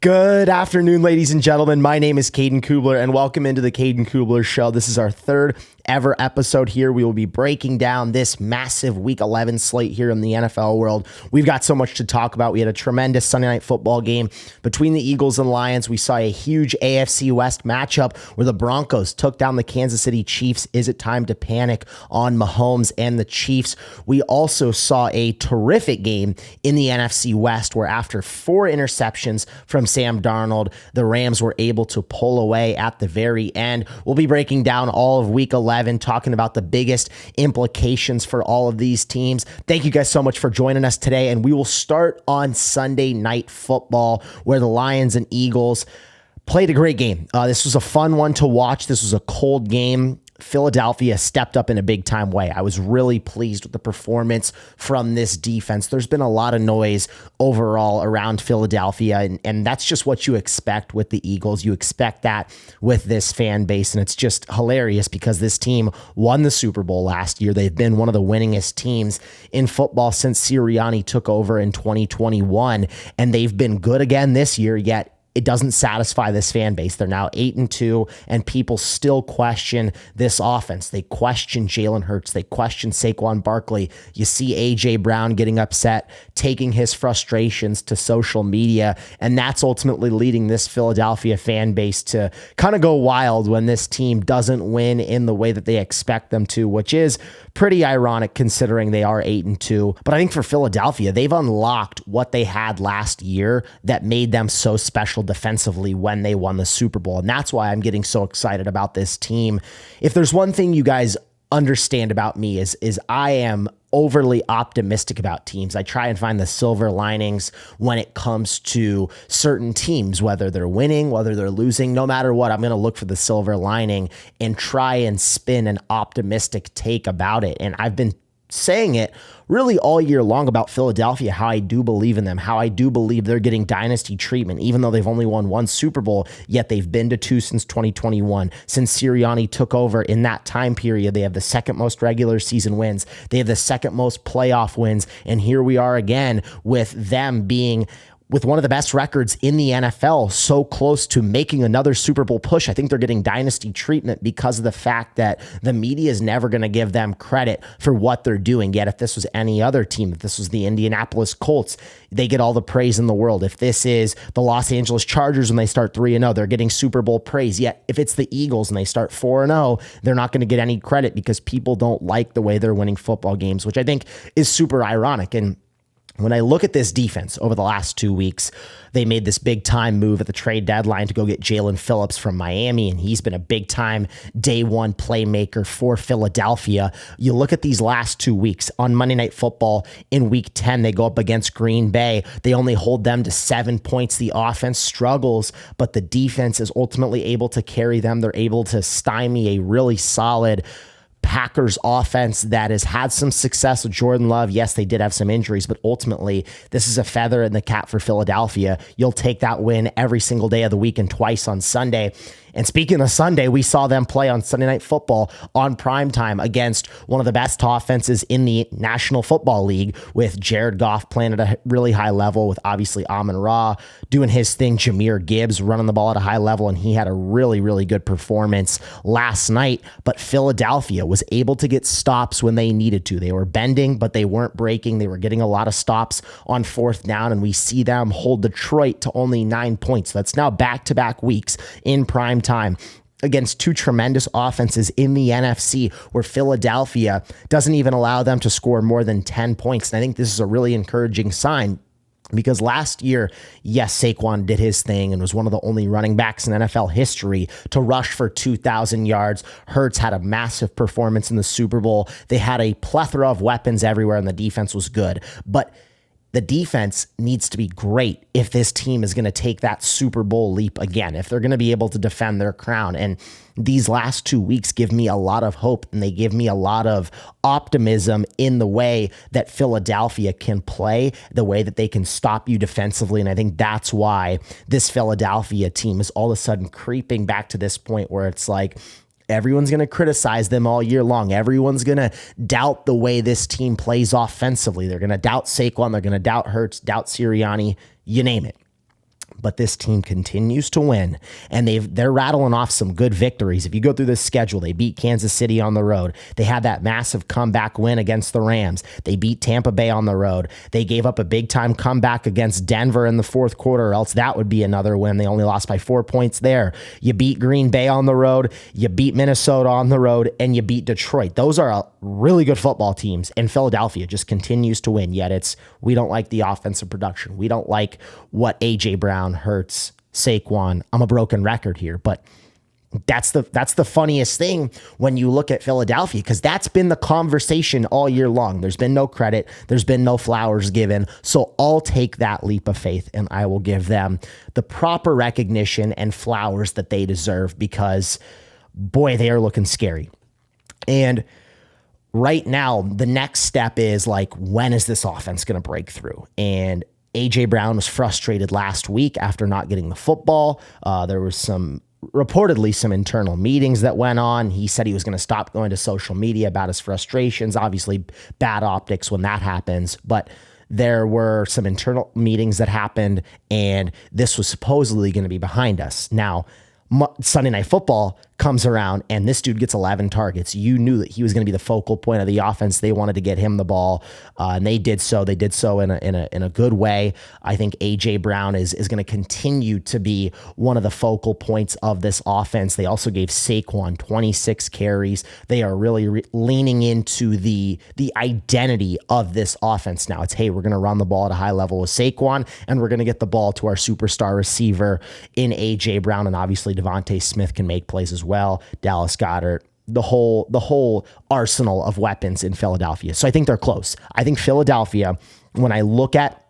Good afternoon, ladies and gentlemen. My name is Caden Kubler, and welcome into the Caden Kubler Show. This is our third ever episode here. We will be breaking down this massive Week 11 slate here in the NFL world. We've got so much to talk about. We had a tremendous Sunday night football game between the Eagles and Lions. We saw a huge AFC West matchup where the Broncos took down the Kansas City Chiefs. Is it time to panic on Mahomes and the Chiefs? We also saw a terrific game in the NFC West where after 4 interceptions from Sam Darnold, the Rams were able to pull away at the very end. We'll be breaking down all of Week 11, talking about the biggest implications for all of these teams. Thank you guys so much for joining us today, and we will start on Sunday Night Football, where the Lions and Eagles played a great game. This was a fun one to watch. This was a cold game. Philadelphia stepped up in a big time way. I was really pleased with the performance from this defense. There's been a lot of noise overall around Philadelphia, and that's just what you expect with the Eagles. You expect that with this fan base, and it's just hilarious because this team won the Super Bowl last year. They've been one of the winningest teams in football since Sirianni took over in 2021, and they've been good again this year, yet it doesn't satisfy this fan base. They're now 8-2, and people still question this offense. They question Jalen Hurts. They question Saquon Barkley. You see A.J. Brown getting upset, taking his frustrations to social media, and that's ultimately leading this Philadelphia fan base to kind of go wild when this team doesn't win in the way that they expect them to, which is pretty ironic considering they are 8-2. But I think for Philadelphia, they've unlocked what they had last year that made them so special defensively when they won the Super Bowl. And that's why I'm getting so excited about this team. If there's one thing you guys understand about me is I am overly optimistic about teams. I try and find the silver linings when it comes to certain teams, whether they're winning, whether they're losing, no matter what, I'm going to look for the silver lining and try and spin an optimistic take about it. And I've been saying it really all year long about Philadelphia, how I do believe in them, how I do believe they're getting dynasty treatment, even though they've only won 1 Super Bowl, yet they've been to 2 since 2021. Since Sirianni took over in that time period, they have the second most regular season wins. They have the second most playoff wins. And here we are again with them being with one of the best records in the NFL, so close to making another Super Bowl push. I think they're getting dynasty treatment because of the fact that the media is never going to give them credit for what they're doing. Yet if this was any other team, if this was the Indianapolis Colts, they get all the praise in the world. If this is the Los Angeles Chargers when they start 3-0, they're getting Super Bowl praise. Yet if it's the Eagles and they start 4-0, they're not going to get any credit because people don't like the way they're winning football games, which I think is super ironic. And when I look at this defense over the last 2 weeks, they made this big time move at the trade deadline to go get Jalen Phillips from Miami, and he's been a big time day one playmaker for Philadelphia. You look at these last 2 weeks on Monday Night Football in Week 10, they go up against Green Bay. They only hold them to 7 points. The offense struggles, but the defense is ultimately able to carry them. They're able to stymie a really solid Packers offense that has had some success with Jordan Love. Yes, they did have some injuries, but ultimately this is a feather in the cap for Philadelphia. You'll take that win every single day of the week and twice on Sunday. And speaking of Sunday, we saw them play on Sunday Night Football on primetime against one of the best offenses in the National Football League, with Jared Goff playing at a really high level, with obviously Amon-Ra doing his thing, Jahmyr Gibbs running the ball at a high level, and he had a really, really good performance last night. But Philadelphia was able to get stops when they needed to. They were bending, but they weren't breaking. They were getting a lot of stops on 4th down, and we see them hold Detroit to only 9 points. That's now back-to-back weeks in prime time against 2 tremendous offenses in the NFC, where Philadelphia doesn't even allow them to score more than 10 points. And I think this is a really encouraging sign, because last year, yes, Saquon did his thing and was one of the only running backs in NFL history to rush for 2,000 yards. Hurts had a massive performance in the Super Bowl. They had a plethora of weapons everywhere, and the defense was good. But the defense needs to be great if this team is going to take that Super Bowl leap again, if they're going to be able to defend their crown. And these last 2 weeks give me a lot of hope, and they give me a lot of optimism in the way that Philadelphia can play, the way that they can stop you defensively. And I think that's why this Philadelphia team is all of a sudden creeping back to this point where it's like, everyone's going to criticize them all year long. Everyone's going to doubt the way this team plays offensively. They're going to doubt Saquon. They're going to doubt Hurts, doubt Sirianni, you name it. But this team continues to win, and they're rattling off some good victories. If you go through this schedule, they beat Kansas City on the road. They had that massive comeback win against the Rams. They beat Tampa Bay on the road. They gave up a big-time comeback against Denver in the fourth quarter, or else that would be another win. They only lost by 4 points there. You beat Green Bay on the road. You beat Minnesota on the road, and you beat Detroit. Those are really good football teams, and Philadelphia just continues to win. Yet we don't like the offensive production. We don't like what A.J. Brown, Hurts, Saquon. I'm a broken record here, but that's the funniest thing when you look at Philadelphia, because that's been the conversation all year long. There's been no credit. There's been no flowers given. So I'll take that leap of faith and I will give them the proper recognition and flowers that they deserve, because boy, they are looking scary. And right now, the next step is like, when is this offense going to break through? And A.J. Brown was frustrated last week after not getting the football. There was reportedly some internal meetings that went on. He said he was going to stop going to social media about his frustrations. Obviously, bad optics when that happens. But there were some internal meetings that happened, and this was supposedly going to be behind us. Now, Sunday Night Football comes around and this dude gets 11 targets. You knew that he was going to be the focal point of the offense. They wanted to get him the ball, and they did so. They did so in a good way. I think A.J. Brown is going to continue to be one of the focal points of this offense. They also gave Saquon 26 carries. They are really leaning into the identity of this offense now. It's, hey, we're going to run the ball at a high level with Saquon, and we're going to get the ball to our superstar receiver in A.J. Brown, and obviously Devontae Smith can make plays as well. Dallas Goedert, the whole arsenal of weapons in Philadelphia. So I think they're close. I think Philadelphia, when I look at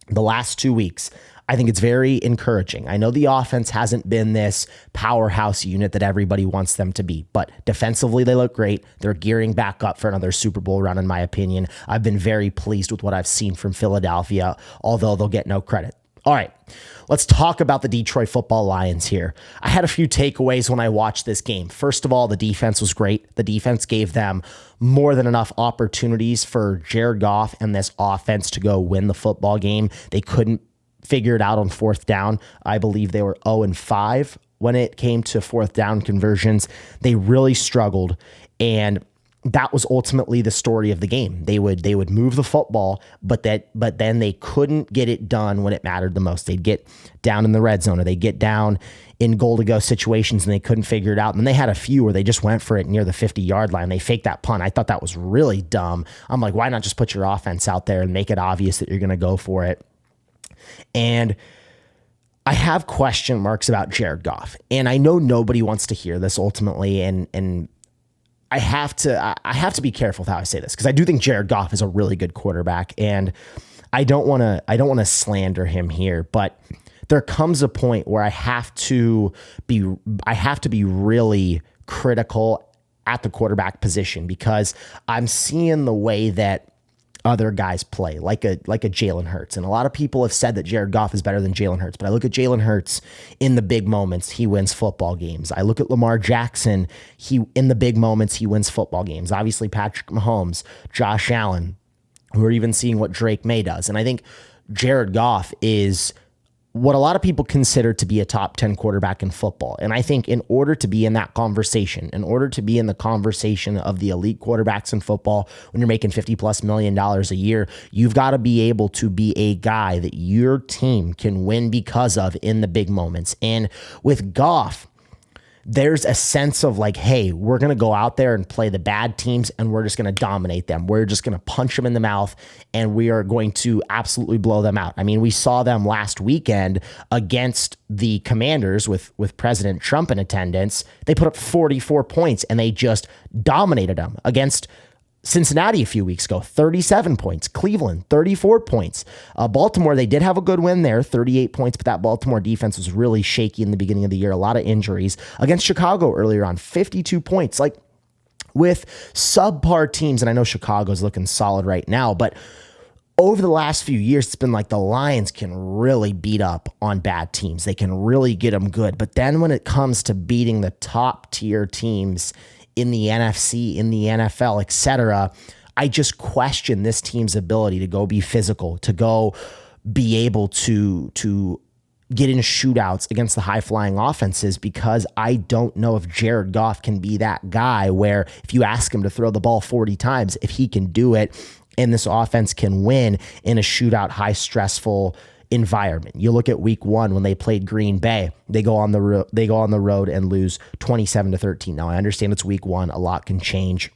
the last 2 weeks, I think it's very encouraging. I know the offense hasn't been this powerhouse unit that everybody wants them to be, but defensively they look great. They're gearing back up for another Super Bowl run, in my opinion. I've been very pleased with what I've seen from Philadelphia, although they'll get no credit. All right, let's talk about the Detroit Football Lions here. I had a few takeaways when I watched this game. First of all, the defense was great. The defense gave them more than enough opportunities for Jared Goff and this offense to go win the football game. They couldn't figure it out on fourth down. I believe they were 0-5 when it came to fourth down conversions. They really struggled, and that was ultimately the story of the game. They would move the football, but then they couldn't get it done when it mattered the most. They'd get down in the red zone, or they'd get down in goal to go situations and they couldn't figure it out. And then they had a few where they just went for it near the 50-yard line. They faked that punt. I thought that was really dumb. I'm like, why not just put your offense out there and make it obvious that you're going to go for it? And I have question marks about Jared Goff, and I know nobody wants to hear this ultimately, and I have to be careful with how I say this, because I do think Jared Goff is a really good quarterback, and I don't want to slander him here, but there comes a point where I have to be really critical at the quarterback position, because I'm seeing the way that other guys play, like a Jalen Hurts. And a lot of people have said that Jared Goff is better than Jalen Hurts, but I look at Jalen Hurts in the big moments, he wins football games. I look at Lamar Jackson, in the big moments, he wins football games. Obviously, Patrick Mahomes, Josh Allen, we're even seeing what Drake May does. And I think Jared Goff is what a lot of people consider to be a top 10 quarterback in football. And I think in order to be in that conversation, in order to be in the conversation of the elite quarterbacks in football, when you're making $50+ million a year, you've got to be able to be a guy that your team can win because of in the big moments. And with Goff, there's a sense of like, hey, we're going to go out there and play the bad teams, and we're just going to dominate them. We're just going to punch them in the mouth, and we are going to absolutely blow them out. I mean, we saw them last weekend against the Commanders with President Trump in attendance. They put up 44 points, and they just dominated them. Against Cincinnati a few weeks ago, 37 points. Cleveland, 34 points. Baltimore, they did have a good win there, 38 points, but that Baltimore defense was really shaky in the beginning of the year. A lot of injuries. Against Chicago earlier on, 52 points. Like, with subpar teams, and I know Chicago's looking solid right now, but over the last few years, it's been like the Lions can really beat up on bad teams. They can really get them good. But then when it comes to beating the top tier teams in the NFC, in the NFL, etc., I just question this team's ability to go be physical, to go be able to get in shootouts against the high-flying offenses, because I don't know if Jared Goff can be that guy where if you ask him to throw the ball 40 times, if he can do it and this offense can win in a shootout, high stressful environment. You look at week 1 when they played Green Bay, they go on the road and lose 27-13. Now I understand it's week 1, a lot can change.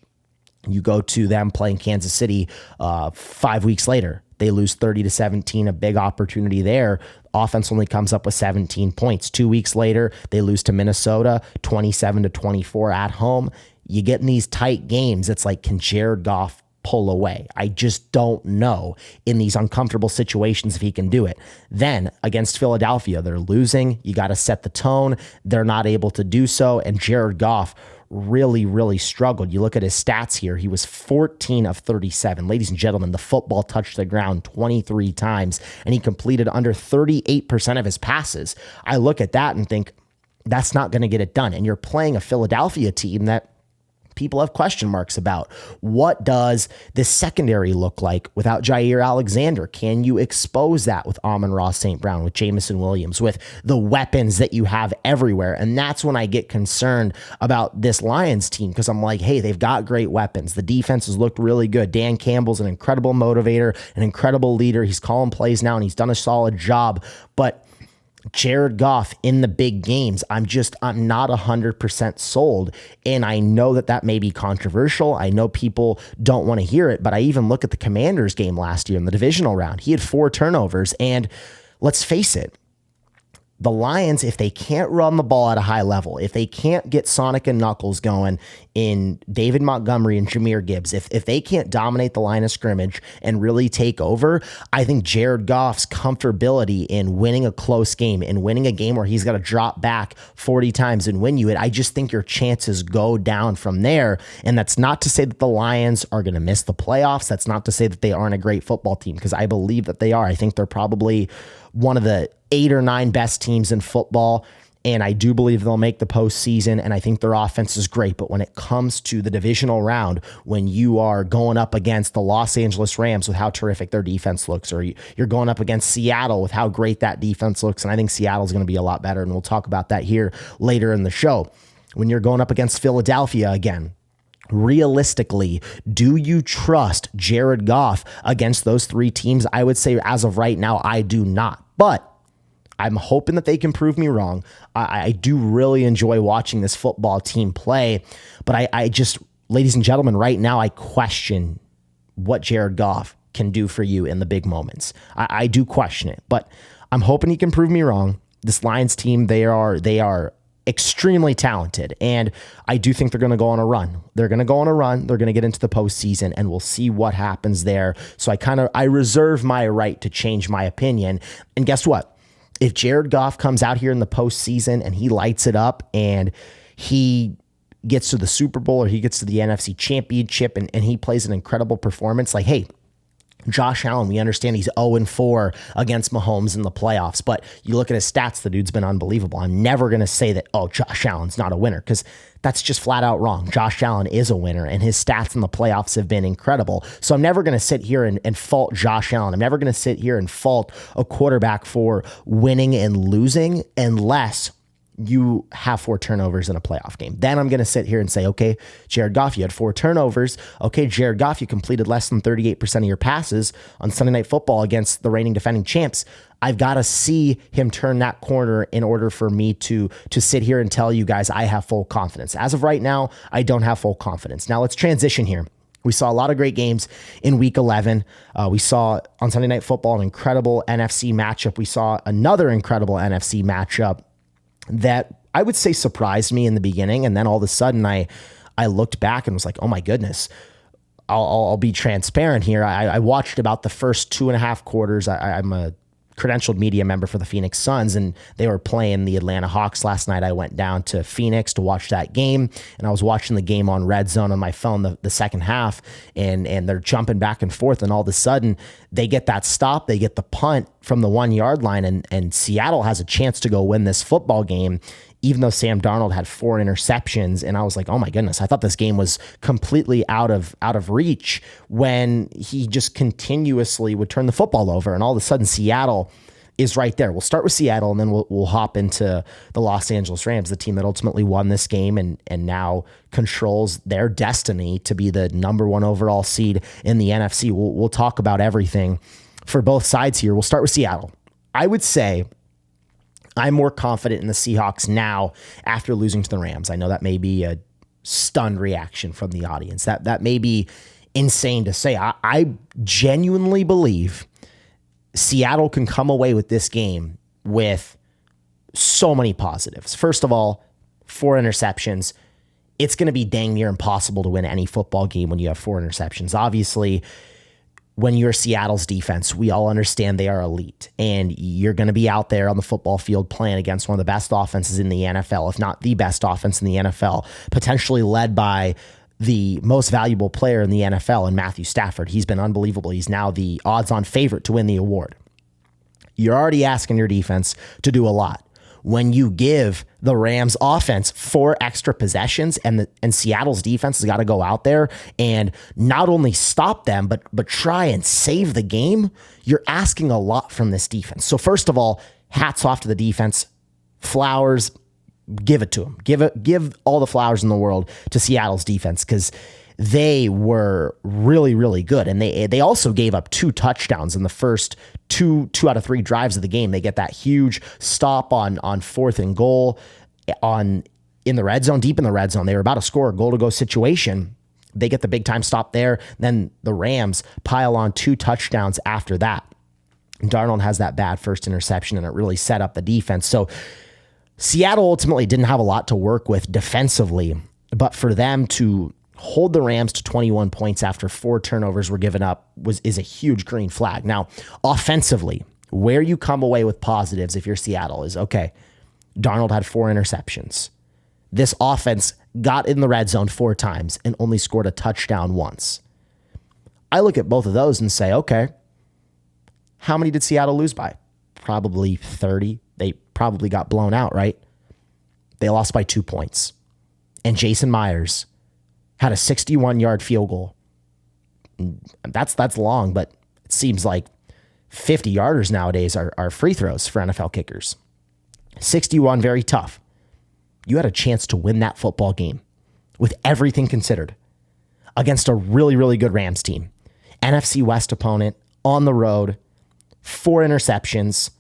You go to them playing Kansas City 5 weeks later, they lose 30-17, a big opportunity there. Offense only comes up with 17 points. 2 weeks later, they lose to Minnesota 27-24 at home. You get in these tight games, it's like, can Jared Goff pull away? I just don't know in these uncomfortable situations if he can do it. Then against Philadelphia, they're losing. You got to set the tone. They're not able to do so. And Jared Goff really struggled. You look at his stats here. He was 14 of 37. Ladies and gentlemen, the football touched the ground 23 times, and he completed under 38% of his passes. I look at that and think, that's not going to get it done. And you're playing a Philadelphia team that people have question marks about. What does this secondary look like without Jair Alexander? Can you expose that with Amon-Ra St. Brown, with Jameson Williams, with the weapons that you have everywhere? And that's when I get concerned about this Lions team, because I'm like, hey, they've got great weapons. The defense has looked really good. Dan Campbell's an incredible motivator, an incredible leader. He's calling plays now, and he's done a solid job. But Jared Goff in the big games, I'm not 100% sold. And I know that may be controversial. I know people don't want to hear it, but I even look at the Commanders game last year in the divisional round. He had 4 turnovers. And let's face it, the Lions, if they can't run the ball at a high level, if they can't get Sonic and Knuckles going in David Montgomery and Jahmyr Gibbs, if they can't dominate the line of scrimmage and really take over, I think Jared Goff's comfortability in winning a close game and winning a game where he's got to drop back 40 times and win you it, I just think your chances go down from there. And that's not to say that the Lions are going to miss the playoffs. That's not to say that they aren't a great football team, because I believe that they are. I think they're probably one of the 8 or 9 best teams in football, and I do believe they'll make the postseason, and I think their offense is great. But when it comes to the divisional round, when you are going up against the Los Angeles Rams with how terrific their defense looks, or you're going up against Seattle with how great that defense looks, and I think Seattle's going to be a lot better, and we'll talk about that here later in the show. When you're going up against Philadelphia again, realistically, do you trust Jared Goff against those 3 teams? I would say as of right now, I do not. But I'm hoping that they can prove me wrong. I do really enjoy watching this football team play, but I just, ladies and gentlemen, right now I question what Jared Goff can do for you in the big moments. I do question it, but I'm hoping he can prove me wrong. This Lions team, they are extremely talented, and I do think they're going to go on a run. They're going to go on a run. They're going to get into the postseason, and we'll see what happens there. So I reserve my right to change my opinion. And guess what? If Jared Goff comes out here in the postseason and he lights it up and he gets to the Super Bowl or he gets to the NFC Championship and he plays an incredible performance, like, hey, Josh Allen, we understand he's 0-4 against Mahomes in the playoffs, but you look at his stats, the dude's been unbelievable. I'm never going to say that, oh, Josh Allen's not a winner, because that's just flat out wrong. Josh Allen is a winner, and his stats in the playoffs have been incredible. So I'm never going to sit here and fault Josh Allen. I'm never going to sit here and fault a quarterback for winning and losing unless you have 4 turnovers in a playoff game. Then I'm going to sit here and say, okay, Jared Goff, you had 4 turnovers. Okay, Jared Goff, you completed less than 38% of your passes on Sunday Night Football against the reigning defending champs. I've got to see him turn that corner in order for me to sit here and tell you guys I have full confidence. As of right now, I don't have full confidence. Now let's transition here. We saw a lot of great games in Week 11. We saw on Sunday Night Football an incredible NFC matchup. We saw another incredible NFC matchup that I would say surprised me in the beginning. And then all of a sudden I looked back and was like, oh my goodness, I'll be transparent here. I watched about the first 2.5 quarters. I'm a credentialed media member for the Phoenix Suns, and they were playing the Atlanta Hawks last night. I went down to Phoenix to watch that game, and I was watching the game on Red Zone on my phone the second half, and they're jumping back and forth, and all of a sudden they get that stop, they get the punt from the 1-yard line, and Seattle has a chance to go win this football game, even though Sam Darnold had 4 interceptions. And I was like, oh my goodness, I thought this game was completely out of reach when he just continuously would turn the football over. And all of a sudden Seattle is right there. We'll start with Seattle, and then we'll hop into the Los Angeles Rams, the team that ultimately won this game and now controls their destiny to be the number one overall seed in the NFC. We'll talk about everything for both sides here. We'll start with Seattle. I would say I'm more confident in the Seahawks now after losing to the Rams. I know that may be a stunned reaction from the audience. That may be insane to say. I genuinely believe Seattle can come away with this game with so many positives. First of all, 4 interceptions. It's going to be dang near impossible to win any football game when you have 4 interceptions. Obviously, when you're Seattle's defense, we all understand they are elite, and you're going to be out there on the football field playing against one of the best offenses in the NFL, if not the best offense in the NFL, potentially led by the most valuable player in the NFL in Matthew Stafford. He's been unbelievable. He's now the odds-on favorite to win the award. You're already asking your defense to do a lot. When you give the Rams offense 4 extra possessions and Seattle's defense has got to go out there and not only stop them, but try and save the game, you're asking a lot from this defense. So first of all, hats off to the defense. Flowers, give it to them. Give all the flowers in the world to Seattle's defense, because they were really, really good. And they also gave up 2 touchdowns in the first two out of 3 drives of the game. They get that huge stop on 4th and goal in the red zone, deep in the red zone. They were about to score a goal to go situation. They get the big time stop there. Then the Rams pile on 2 touchdowns after that. Darnold has that bad first interception, and it really set up the defense. So Seattle ultimately didn't have a lot to work with defensively, but for them to hold the Rams to 21 points after 4 turnovers were given up is a huge green flag. Now, offensively, where you come away with positives if you're Seattle is, okay, Darnold had 4 interceptions. This offense got in the red zone 4 times and only scored a touchdown once. I look at both of those and say, okay, how many did Seattle lose by? Probably 30. They probably got blown out, right? They lost by 2 points. And Jason Myers had a 61-yard field goal. That's long, but it seems like 50-yarders nowadays are free throws for NFL kickers. 61, very tough. You had a chance to win that football game with everything considered against a really, really good Rams team. NFC West opponent, on the road, 4 interceptions,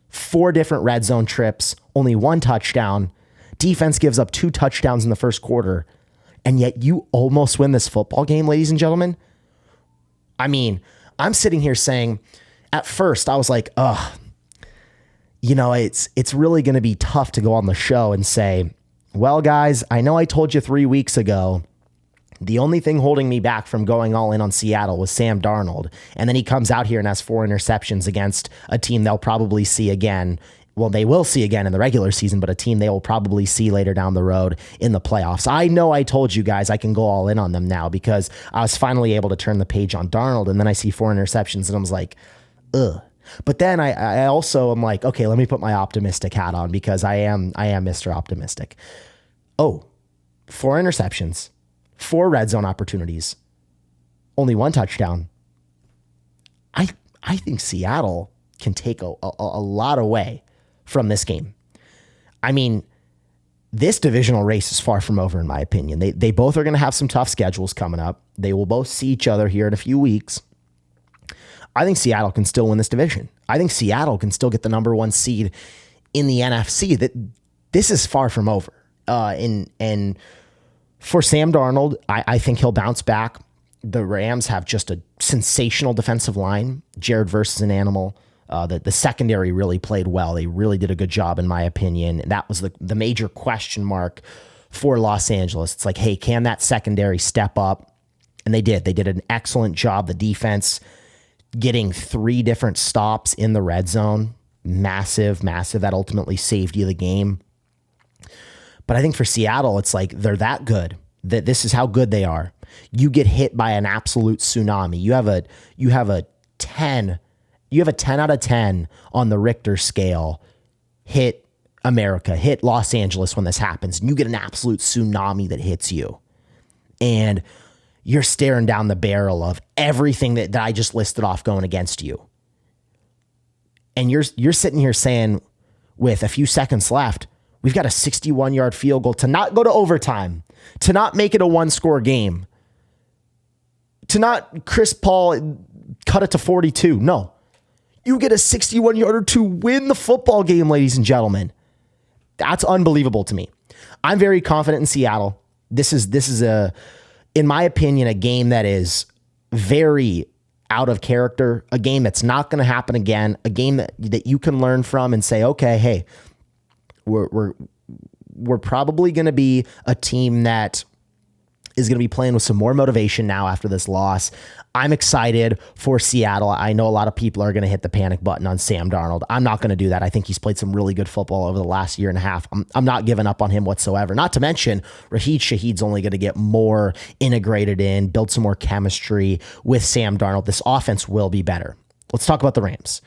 4 different red zone trips, only 1 touchdown. Defense gives up 2 touchdowns in the first quarter, and yet you almost win this football game, ladies and gentlemen. I mean, I'm sitting here saying, at first I was like, it's really going to be tough to go on the show and say, well, guys, I know I told you 3 weeks ago the only thing holding me back from going all in on Seattle was Sam Darnold. And then he comes out here and has 4 interceptions against a team they'll probably see again. Well, they will see again in the regular season, but a team they will probably see later down the road in the playoffs. I know I told you guys I can go all in on them now because I was finally able to turn the page on Darnold, and then I see 4 interceptions and I was like, ugh. But then I also am like, okay, let me put my optimistic hat on because I am Mr. Optimistic. 4 interceptions, 4 red zone opportunities, only 1 touchdown. I think Seattle can take a lot away from this game. I mean, this divisional race is far from over, in my opinion. They both are going to have some tough schedules coming up. They will both see each other here in a few weeks. I think Seattle can still win this division. I think Seattle can still get the number 1 seed in the NFC. This is far from over. And for Sam Darnold, I think he'll bounce back. The Rams have just a sensational defensive line. Jared Verse is an animal. The secondary really played well. They really did a good job, in my opinion. And that was the major question mark for Los Angeles. It's like, hey, can that secondary step up? And they did. They did an excellent job. The defense getting 3 different stops in the red zone. Massive. That ultimately saved you the game. But I think for Seattle, it's like they're that good. That this is how good they are. You get hit by an absolute tsunami. You have a 10 out of 10 on the Richter scale. Hit America, hit Los Angeles when this happens, and you get an absolute tsunami that hits you. And you're staring down the barrel of everything that I just listed off going against you. And you're sitting here saying, with a few seconds left, we've got a 61-yard field goal to not go to overtime, to not make it a one-score game, to not Chris Paul cut it to 42. No. You get a 61-yarder to win the football game, ladies and gentlemen. That's unbelievable to me. I'm very confident in Seattle. This is in my opinion, a game that is very out of character, a game that's not going to happen again, a game that you can learn from and say, okay, hey, we're probably going to be a team that is going to be playing with some more motivation now after this loss. I'm excited for Seattle. I know a lot of people are going to hit the panic button on Sam Darnold. I'm not going to do that. I think he's played some really good football over the last year and a half. I'm not giving up on him whatsoever. Not to mention, Raheed Shaheed's only going to get more integrated in, build some more chemistry with Sam Darnold. This offense will be better. Let's talk about the Rams.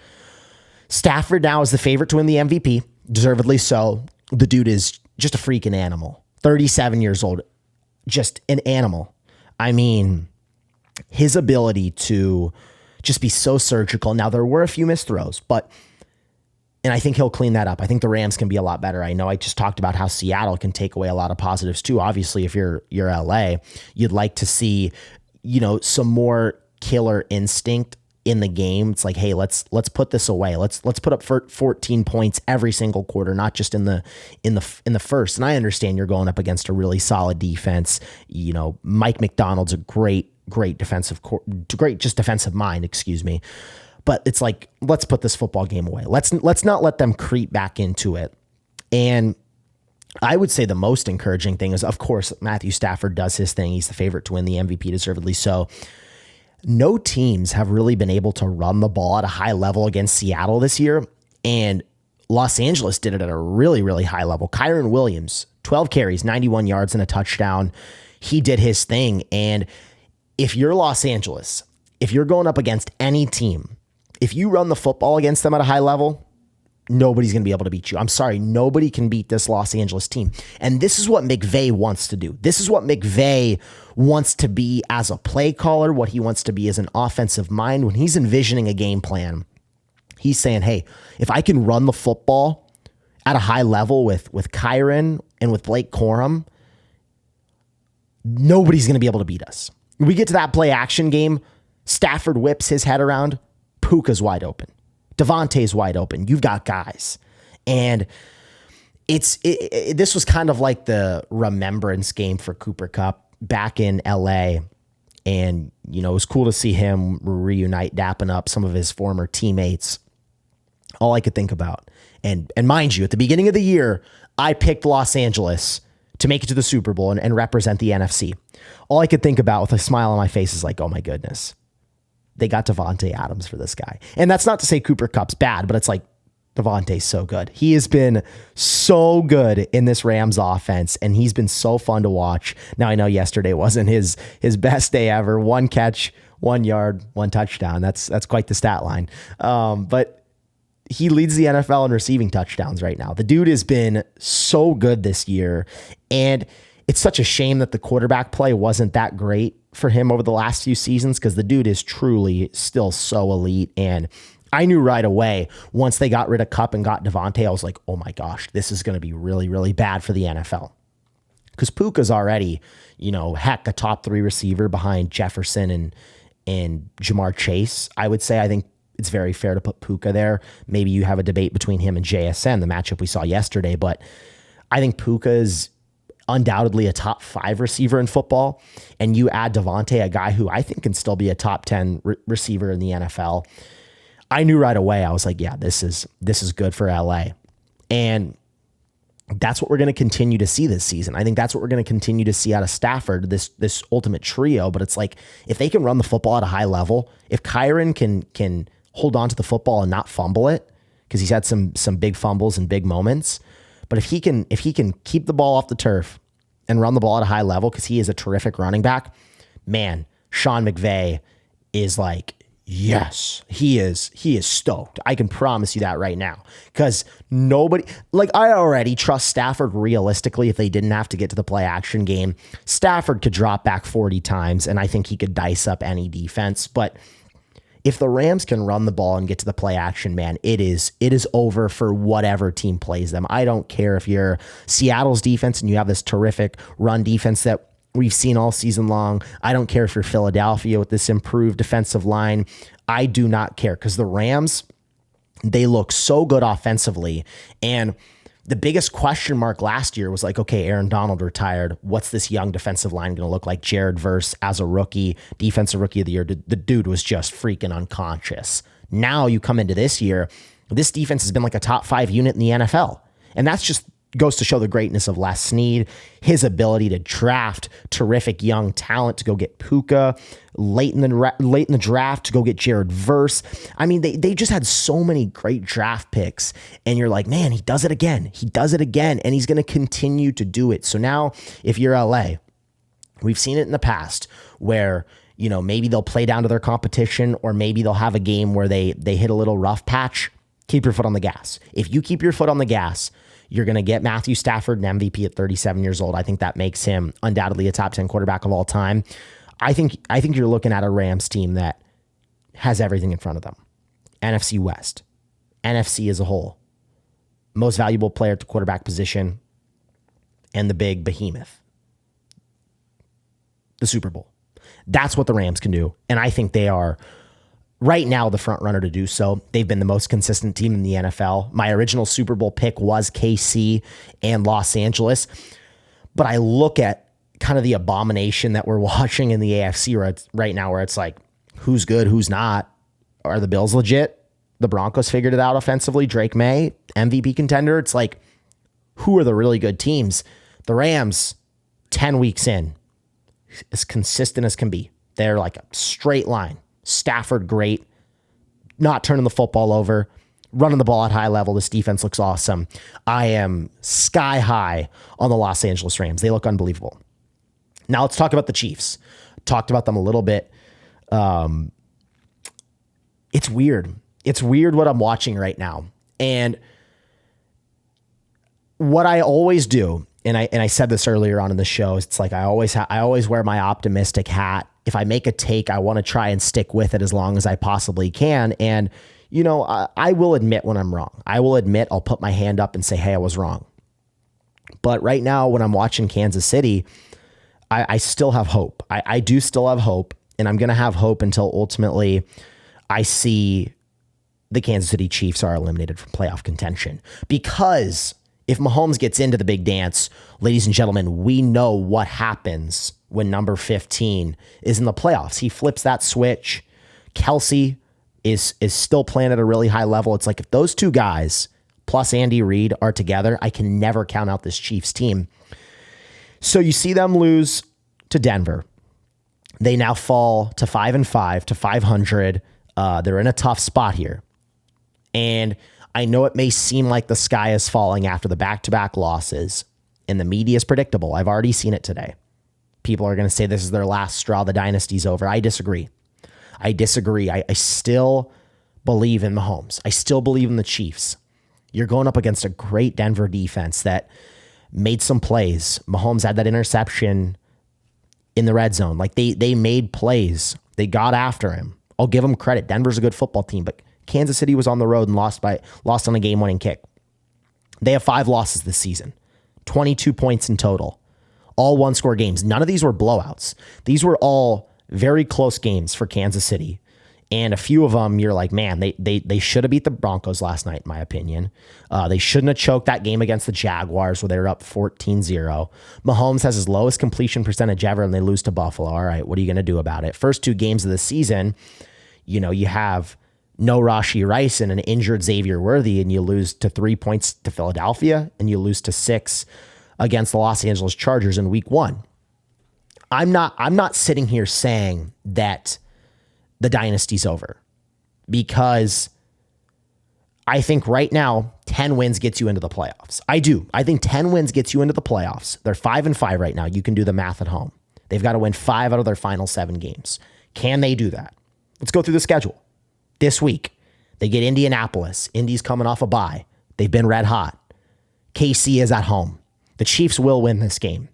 Stafford now is the favorite to win the MVP, deservedly so. The dude is just a freaking animal. 37 years old. Just an animal. I mean, his ability to just be so surgical. Now, there were a few missed throws, and I think he'll clean that up. I think the Rams can be a lot better. I know I just talked about how Seattle can take away a lot of positives too. Obviously, if you're LA, you'd like to see, some more killer instinct in the game. It's like, hey, let's put this away. Let's put up 14 points every single quarter, not just in the first. And I understand you're going up against a really solid defense. Mike McDonald's a great defensive mind, excuse me. But it's like, let's put this football game away. Let's not let them creep back into it. And I would say the most encouraging thing is, of course, Matthew Stafford does his thing. He's the favorite to win the MVP, deservedly so. No teams have really been able to run the ball at a high level against Seattle this year, and Los Angeles did it at a really, really high level. Kyren Williams, 12 carries, 91 yards and a touchdown. He did his thing, and if you're Los Angeles, if you're going up against any team, if you run the football against them at a high level, nobody's going to be able to beat you. I'm sorry, nobody can beat this Los Angeles team. And this is what McVay wants to do. This is what McVay wants to be as a play caller, what he wants to be as an offensive mind. When he's envisioning a game plan, he's saying, hey, if I can run the football at a high level with Kyren and with Blake Corum, nobody's going to be able to beat us. When we get to that play action game, Stafford whips his head around, Puka's wide open. Devontae's wide open. You've got guys. And this was kind of like the remembrance game for Cooper Kupp back in LA. And, it was cool to see him reunite, dapping up some of his former teammates. All I could think about. And mind you, at the beginning of the year, I picked Los Angeles to make it to the Super Bowl and represent the NFC. All I could think about with a smile on my face is like, oh my goodness. They got Davante Adams for this guy. And that's not to say Cooper Kupp's bad, but it's like Davante's so good. He has been so good in this Rams offense, and he's been so fun to watch. Now, I know yesterday wasn't his best day ever. 1 catch, 1 yard, 1 touchdown. That's quite the stat line. But he leads the NFL in receiving touchdowns right now. The dude has been so good this year, and it's such a shame that the quarterback play wasn't that great for him over the last few seasons, because the dude is truly still so elite. And I knew right away, once they got rid of Kupp and got Davante, I was like, oh my gosh, this is going to be really, really bad for the NFL. Because Puka's already, a top 3 receiver behind Jefferson and Jamar Chase. I would say, I think it's very fair to put Puka there. Maybe you have a debate between him and JSN, the matchup we saw yesterday, but I think Puka is undoubtedly a top 5 receiver in football. And you add Davante, a guy who I think can still be a top 10 receiver in the NFL. I knew right away. I was like, yeah, this is good for LA. And that's what we're going to continue to see this season. I think that's what we're going to continue to see out of Stafford, this ultimate trio. But it's like, if they can run the football at a high level, if Kyren can hold on to the football and not fumble it, because he's had some big fumbles and big moments. But if he can keep the ball off the turf and run the ball at a high level, because he is a terrific running back, man, Sean McVay is like, yes, he is stoked. I can promise you that right now, because nobody, like, I already trust Stafford realistically. If they didn't have to get to the play action game, Stafford could drop back 40 times and I think he could dice up any defense. But if the Rams can run the ball and get to the play action, man, it is over for whatever team plays them. I don't care if you're Seattle's defense and you have this terrific run defense that we've seen all season long. I don't care if you're Philadelphia with this improved defensive line. I do not care, because the Rams, they look so good offensively. And the biggest question mark last year was like, okay, Aaron Donald retired. What's this young defensive line going to look like? Jared Verse as a rookie, defensive rookie of the year. The dude was just freaking unconscious. Now you come into this year, this defense has been like a top 5 unit in the NFL. And that's just goes to show the greatness of Les Snead, his ability to draft terrific young talent, to go get Puka late in the draft, to go get Jared Verse. I mean, they just had so many great draft picks, and you're like, man, he does it again. He does it again, and he's going to continue to do it. So now, if you're LA, we've seen it in the past where, you know, maybe they'll play down to their competition, or maybe they'll have a game where they hit a little rough patch. Keep your foot on the gas. If you keep your foot on the gas, you're going to get Matthew Stafford an MVP at 37 years old. I think that makes him undoubtedly a top 10 quarterback of all time. I think you're looking at a Rams team that has everything in front of them. NFC West, NFC as a whole, most valuable player at the quarterback position, and the big behemoth, the Super Bowl. That's what the Rams can do. And I think they are right now the front runner to do so. They've been the most consistent team in the NFL. My original Super Bowl pick was KC and Los Angeles. But I look at kind of the abomination that we're watching in the AFC right now, where it's like, who's good, who's not? Are the Bills legit? The Broncos figured it out offensively. Drake May, MVP contender. It's like, who are the really good teams? The Rams, 10 weeks in, as consistent as can be. They're like a straight line. Stafford, great. Not turning the football over. Running the ball at high level. This defense looks awesome. I am sky high on the Los Angeles Rams. They look unbelievable. Now let's talk about the Chiefs. Talked about them a little bit. It's weird. It's weird what I'm watching right now. And what I always do, and I said this earlier on in the show, it's like I always wear my optimistic hat. If I make a take, I want to try and stick with it as long as I possibly can. And, you know, I will admit when I'm wrong. I will admit, I'll put my hand up and say, hey, I was wrong. But right now, when I'm watching Kansas City, I still have hope. I do still have hope, and I'm going to have hope until ultimately I see the Kansas City Chiefs are eliminated from playoff contention. Because if Mahomes gets into the big dance, ladies and gentlemen, we know what happens when number 15 is in the playoffs. He flips that switch. Kelsey is still playing at a really high level. It's like if those two guys plus Andy Reid are together, I can never count out this Chiefs team. So you see them lose to Denver. They now fall to 5-5 to 500. They're in a tough spot here. And I know it may seem like the sky is falling after the back-to-back losses, and the media is predictable. I've already seen it today. People are going to say this is their last straw. The dynasty's over. I disagree. I still believe in Mahomes. I still believe in the Chiefs. You're going up against a great Denver defense that made some plays. Mahomes had that interception in the red zone. Like they made plays. They got after him. I'll give them credit. Denver's a good football team, but Kansas City was on the road and lost on a game-winning kick. They have 5 losses this season, 22 points in total, all one-score games. None of these were blowouts. These were all very close games for Kansas City. And a few of them, you're like, man, they should have beat the Broncos last night, in my opinion. They shouldn't have choked that game against the Jaguars where they were up 14-0. Mahomes has his lowest completion percentage ever, and they lose to Buffalo. All right, what are you going to do about it? First 2 games of the season, you know, you have no Rashee Rice and an injured Xavier Worthy, and you lose to 3 points to Philadelphia, and you lose to 6 against the Los Angeles Chargers in week 1. I'm not sitting here saying that the dynasty's over, because I think right now 10 wins gets you into the playoffs. I do. I think 10 wins gets you into the playoffs. They're 5-5 right now. You can do the math at home. They've got to win 5 out of their final 7 games. Can they do that? Let's go through the schedule. This week, they get Indianapolis. Indy's coming off a bye. They've been red hot. KC is at home. The Chiefs will win this game.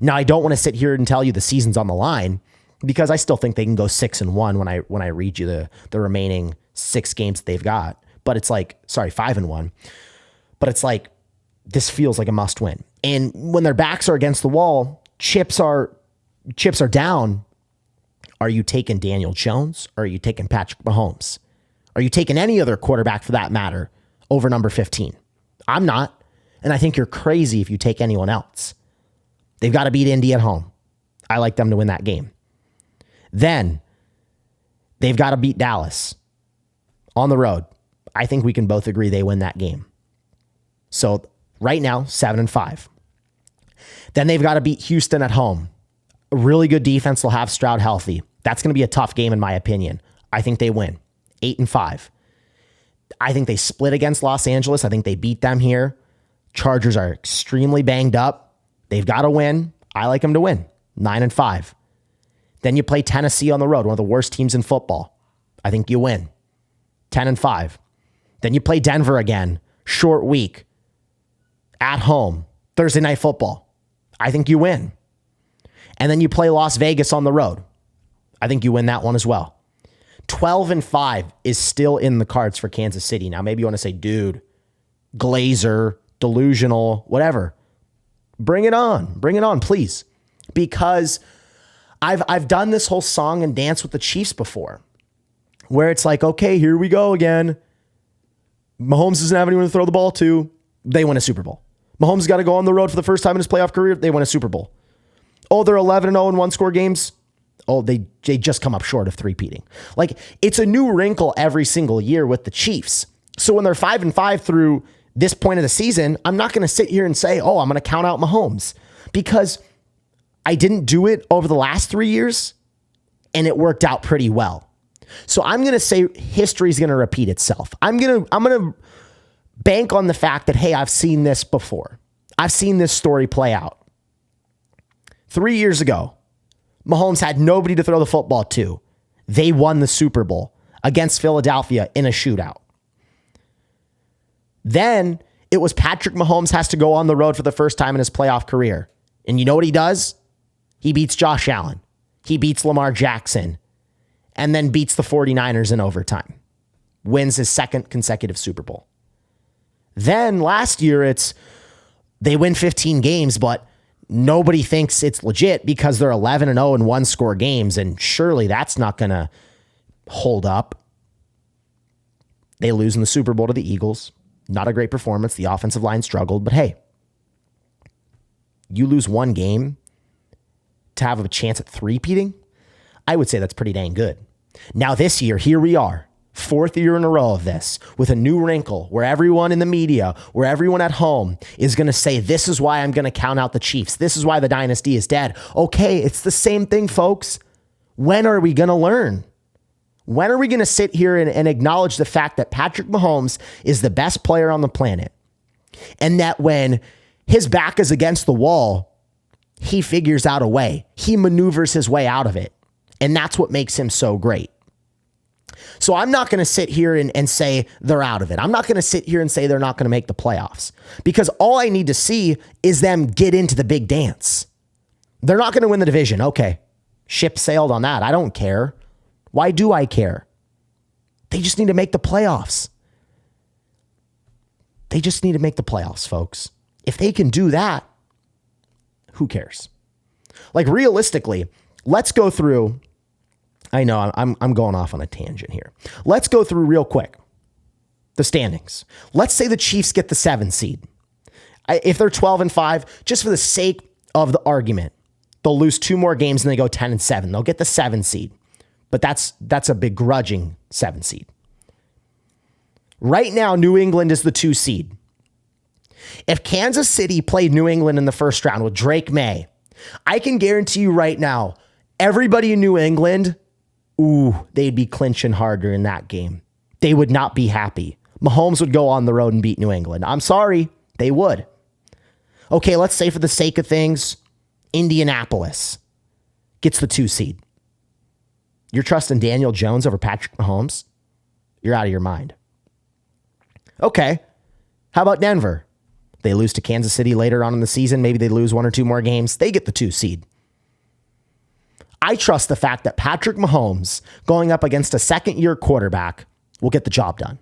Now, I don't want to sit here and tell you the season's on the line, because I still think they can go 6-1 when I read you the remaining 6 games that they've got. But it's like, sorry, 5-1. But it's like, this feels like a must win. And when their backs are against the wall, chips are down. Are you taking Daniel Jones or are you taking Patrick Mahomes? Are you taking any other quarterback for that matter over number 15? I'm not. And I think you're crazy if you take anyone else. They've got to beat Indy at home. I like them to win that game. Then they've got to beat Dallas on the road. I think we can both agree they win that game. So right now, 7-5. Then they've got to beat Houston at home. A really good defense will have Stroud healthy. That's going to be a tough game in my opinion. I think they win. 8-5. I think they split against Los Angeles. I think they beat them here. Chargers are extremely banged up. They've got to win. I like them to win. 9-5. Then you play Tennessee on the road, one of the worst teams in football. I think you win. 10-5. Then you play Denver again. Short week. At home. Thursday night football. I think you win. And then you play Las Vegas on the road. I think you win that one as well. 12-5 is still in the cards for Kansas City. Now, maybe you want to say, dude, Glazer, delusional, whatever. Bring it on, please. Because I've done this whole song and dance with the Chiefs before, where it's like, okay, here we go again. Mahomes doesn't have anyone to throw the ball to. They win a Super Bowl. Mahomes got to go on the road for the first time in his playoff career. They win a Super Bowl. Oh, they're 11-0 in one-score games. Oh, they just come up short of three-peating. Like, it's a new wrinkle every single year with the Chiefs. So when they're 5-5 through this point of the season, I'm not going to sit here and say, oh, I'm going to count out Mahomes, because I didn't do it over the last 3 years and it worked out pretty well. So I'm going to say history is going to repeat itself. I'm going to bank on the fact that, hey, I've seen this before. I've seen this story play out. 3 years ago, Mahomes had nobody to throw the football to. They won the Super Bowl against Philadelphia in a shootout. Then it was Patrick Mahomes has to go on the road for the first time in his playoff career. And you know what he does? He beats Josh Allen. He beats Lamar Jackson. And then beats the 49ers in overtime. Wins his second consecutive Super Bowl. Then last year, they win 15 games, but nobody thinks it's legit because they're 11-0 in one-score games, and surely that's not going to hold up. They lose in the Super Bowl to the Eagles. Not a great performance. The offensive line struggled, but hey, you lose one game to have a chance at three-peating? I would say that's pretty dang good. Now this year, here we are, 4th year in a row of this, with a new wrinkle where everyone in the media, where everyone at home is going to say, this is why I'm going to count out the Chiefs. This is why the dynasty is dead. Okay, it's the same thing, folks. When are we going to learn? When are we going to sit here and acknowledge the fact that Patrick Mahomes is the best player on the planet? And that when his back is against the wall, he figures out a way. He maneuvers his way out of it. And that's what makes him so great. So I'm not going to sit here and say they're out of it. I'm not going to sit here and say they're not going to make the playoffs, because all I need to see is them get into the big dance. They're not going to win the division. Okay, ship sailed on that. I don't care. Why do I care? They just need to make the playoffs. They just need to make the playoffs, folks. If they can do that, who cares? Like, realistically, let's go through. I know I'm going off on a tangent here. Let's go through real quick the standings. Let's say the Chiefs get the 7 seed. If they're 12-5, just for the sake of the argument, they'll lose 2 more games and they go 10-7. They'll get the 7 seed. But that's a begrudging 7 seed. Right now, New England is the 2 seed. If Kansas City played New England in the first round with Drake May, I can guarantee you right now, everybody in New England, they'd be clinching harder in that game. They would not be happy. Mahomes would go on the road and beat New England. I'm sorry, they would. Okay, let's say for the sake of things, Indianapolis gets the 2 seed. You're trusting Daniel Jones over Patrick Mahomes? You're out of your mind. Okay, how about Denver? They lose to Kansas City later on in the season. Maybe they lose 1 or 2 more games. They get the 2 seed. I trust the fact that Patrick Mahomes going up against a second-year quarterback will get the job done.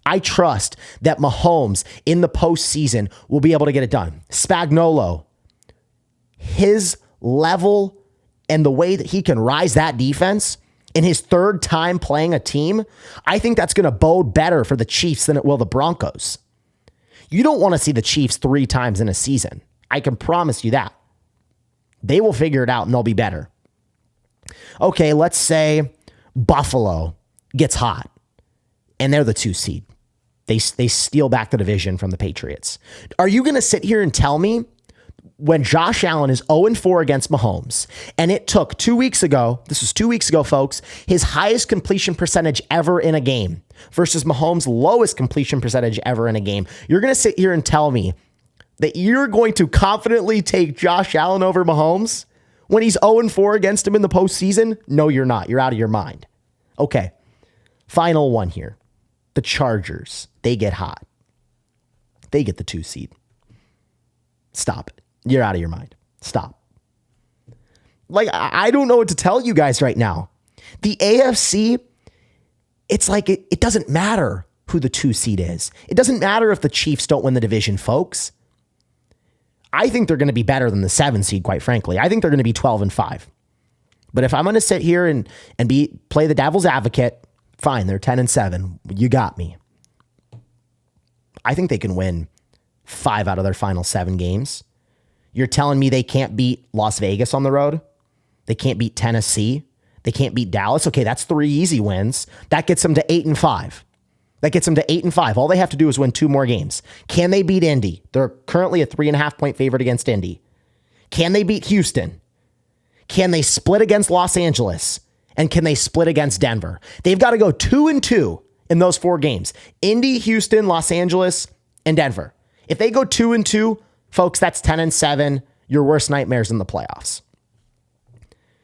I trust that Mahomes in the postseason will be able to get it done. Spagnuolo, his level and the way that he can rise that defense in his third time playing a team, I think that's going to bode better for the Chiefs than it will the Broncos. You don't want to see the Chiefs 3 times in a season. I can promise you that. They will figure it out and they'll be better. Okay, let's say Buffalo gets hot and they're the 2 seed. They steal back the division from the Patriots. Are you going to sit here and tell me when Josh Allen is 0-4 against Mahomes, and it took 2 weeks ago, this was 2 weeks ago, folks, his highest completion percentage ever in a game versus Mahomes' lowest completion percentage ever in a game, you're going to sit here and tell me that you're going to confidently take Josh Allen over Mahomes when he's 0-4 against him in the postseason? No, you're not. You're out of your mind. Okay, final one here. The Chargers, they get hot. They get the 2 seed. Stop it. You're out of your mind. Stop. Like, I don't know what to tell you guys right now. The AFC, it's like it doesn't matter who the 2 seed is. It doesn't matter if the Chiefs don't win the division, folks. I think they're going to be better than the 7 seed, quite frankly. I think they're going to be 12-5. But if I'm going to sit here and play the devil's advocate, fine, they're 10-7. You got me. I think they can win 5 out of their final 7 games. You're telling me they can't beat Las Vegas on the road? They can't beat Tennessee? They can't beat Dallas? Okay, that's 3 easy wins. That gets them to 8-5. That gets them to 8-5. All they have to do is win 2 more games. Can they beat Indy? They're currently a 3.5-point favorite against Indy. Can they beat Houston? Can they split against Los Angeles? And can they split against Denver? They've got to go 2-2 in those 4 games. Indy, Houston, Los Angeles, and Denver. If they go 2-2, folks, that's 10-7. Your worst nightmares in the playoffs.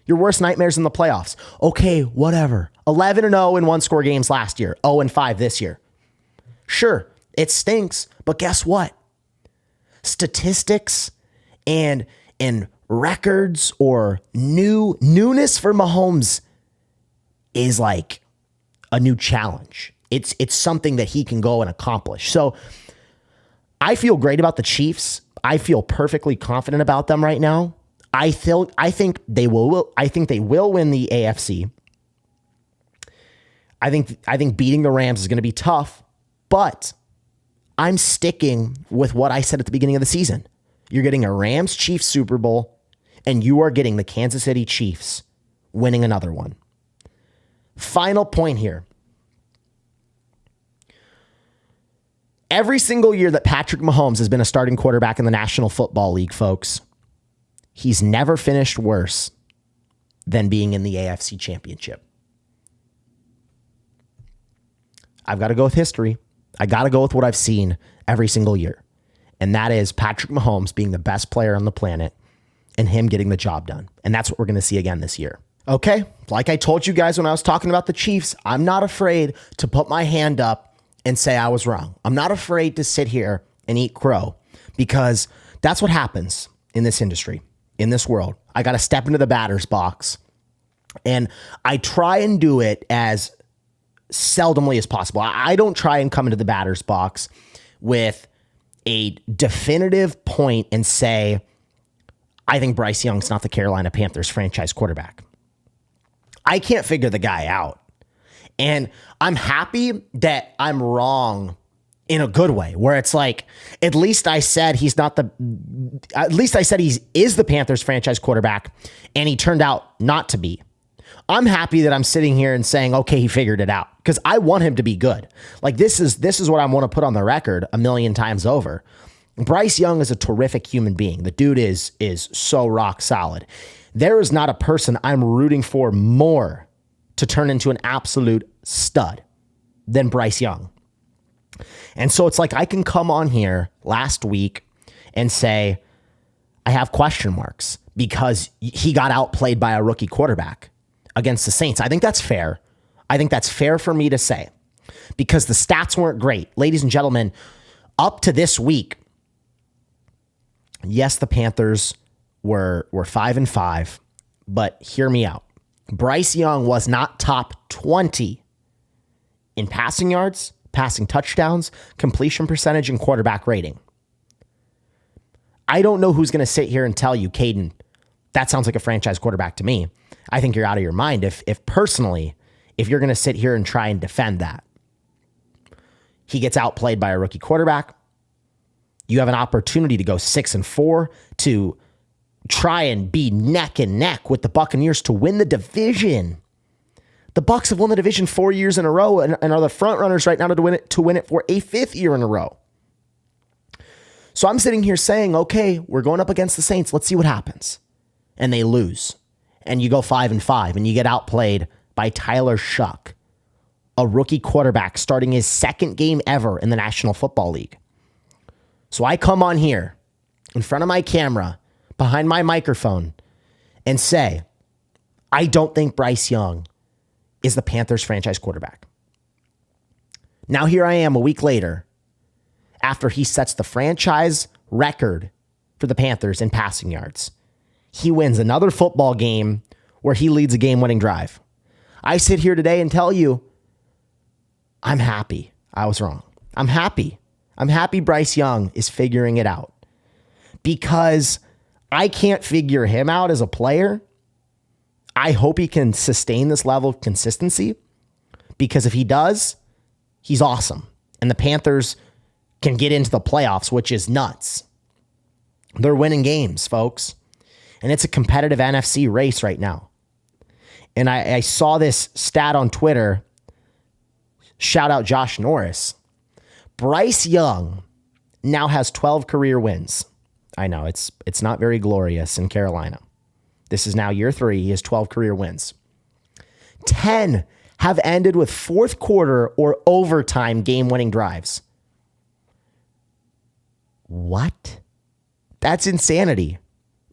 Your worst nightmares in the playoffs. Okay, whatever. 11-0 in 1-score games last year. 0-5 this year. Sure, it stinks, but guess what? Statistics and records or newness for Mahomes is like a new challenge. It's something that he can go and accomplish. So I feel great about the Chiefs. I feel perfectly confident about them right now. I think they will win the AFC. I think beating the Rams is going to be tough, but I'm sticking with what I said at the beginning of the season. You're getting a Rams-Chiefs Super Bowl, and you are getting the Kansas City Chiefs winning another one. Final point here. Every single year that Patrick Mahomes has been a starting quarterback in the National Football League, folks, he's never finished worse than being in the AFC Championship. I've got to go with history. I got to go with what I've seen every single year. And that is Patrick Mahomes being the best player on the planet and him getting the job done. And that's what we're going to see again this year. Okay, like I told you guys when I was talking about the Chiefs, I'm not afraid to put my hand up and say I was wrong. I'm not afraid to sit here and eat crow because that's what happens in this industry, in this world. I got to step into the batter's box, and I try and do it as seldomly as possible. I don't try and come into the batter's box with a definitive point and say, I think Bryce Young's not the Carolina Panthers franchise quarterback. I can't figure the guy out. And I'm happy that I'm wrong in a good way, where it's like, at least I said he is the Panthers franchise quarterback, and he turned out not to be. I'm happy that I'm sitting here and saying, okay, he figured it out, because I want him to be good. Like, this is what I want to put on the record 1,000,000 times over. Bryce Young is a terrific human being. The dude is so rock solid. There is not a person I'm rooting for more to turn into an absolute stud than Bryce Young. And so it's like I can come on here last week and say, I have question marks because he got outplayed by a rookie quarterback against the Saints. I think that's fair. I think that's fair for me to say because the stats weren't great. Ladies and gentlemen, up to this week, yes, the Panthers were 5-5, but hear me out. Bryce Young was not top 20 in passing yards, passing touchdowns, completion percentage, and quarterback rating. I don't know who's going to sit here and tell you, Caden, that sounds like a franchise quarterback to me. I think you're out of your mind if you're going to sit here and try and defend that. He gets outplayed by a rookie quarterback. You have an opportunity to go 6-4 to try and be neck and neck with the Buccaneers to win the division. The Bucs have won the division 4 years in a row and are the front runners right now to win it for a 5th year in a row. So I'm sitting here saying, okay, we're going up against the Saints. Let's see what happens. And they lose. And you go 5-5 and you get outplayed by Tyler Shuck, a rookie quarterback starting his 2nd game ever in the National Football League. So I come on here in front of my camera, behind my microphone, and say, I don't think Bryce Young is the Panthers franchise quarterback. Now here I am a week later, after he sets the franchise record for the Panthers in passing yards. He wins another football game where he leads a game-winning drive. I sit here today and tell you, I'm happy. I was wrong. I'm happy. I'm happy Bryce Young is figuring it out because I can't figure him out as a player. I hope he can sustain this level of consistency because if he does, he's awesome. And the Panthers can get into the playoffs, which is nuts. They're winning games, folks. And it's a competitive NFC race right now. And I saw this stat on Twitter. Shout out Josh Norris. Bryce Young now has 12 career wins. I know it's not very glorious in Carolina. This is now year 3. He has 12 career wins. 10 have ended with 4th quarter or overtime game-winning drives. What? That's insanity.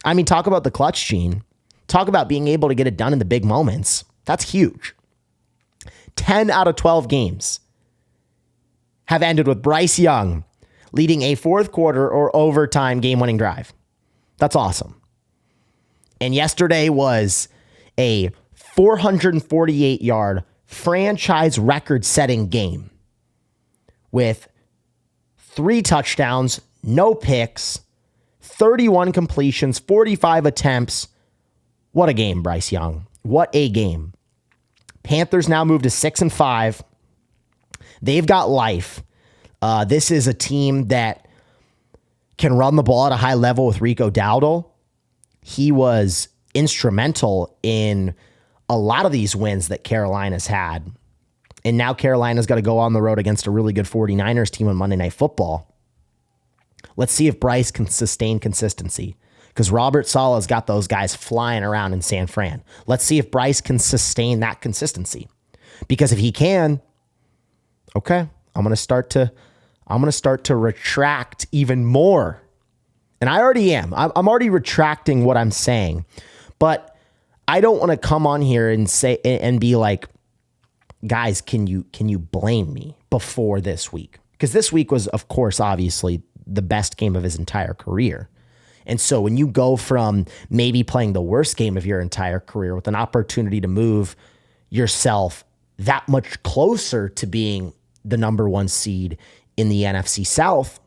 I mean, talk about the clutch gene. Talk about being able to get it done in the big moments. That's huge. 10 out of 12 games have ended with Bryce Young leading a 4th quarter or overtime game-winning drive. That's awesome. And yesterday was a 448-yard franchise record-setting game with 3 touchdowns, no picks, 31 completions, 45 attempts. What a game, Bryce Young. What a game. Panthers now move to 6-5. They've got life. This is a team that can run the ball at a high level with Rico Dowdle. He was instrumental in a lot of these wins that Carolina's had. And now Carolina's got to go on the road against a really good 49ers team on Monday Night Football. Let's see if Bryce can sustain consistency because Robert Saleh's got those guys flying around in San Fran. Let's see if Bryce can sustain that consistency because if he can, okay, I'm going to start to retract even more. And I already am. I'm already retracting what I'm saying, but I don't want to come on here and say and be like, guys, can you blame me before this week? Because this week was, of course, obviously the best game of his entire career. And so when you go from maybe playing the worst game of your entire career with an opportunity to move yourself that much closer to being the number 1 seed in the NFC South,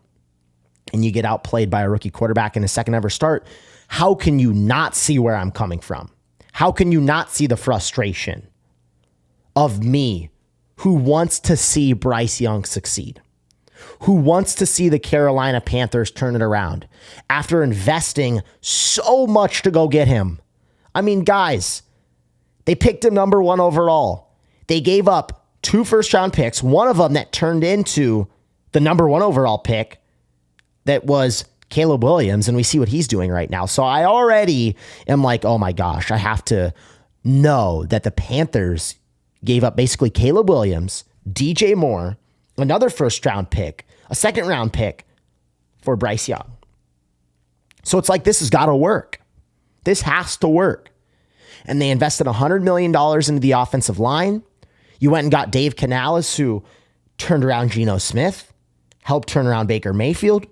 and you get outplayed by a rookie quarterback in his 2nd ever start, how can you not see where I'm coming from? How can you not see the frustration of me who wants to see Bryce Young succeed? Who wants to see the Carolina Panthers turn it around after investing so much to go get him? I mean, guys, they picked him number 1 overall. They gave up 2 first-round picks, one of them that turned into the number 1 overall pick that was Caleb Williams, and we see what he's doing right now. So I already am like, oh my gosh, I have to know that the Panthers gave up basically Caleb Williams, DJ Moore, another first-round pick, a second-round pick for Bryce Young. So it's like, this has got to work. This has to work. And they invested $100 million into the offensive line. You went and got Dave Canales, who turned around Geno Smith, helped turn around Baker Mayfield.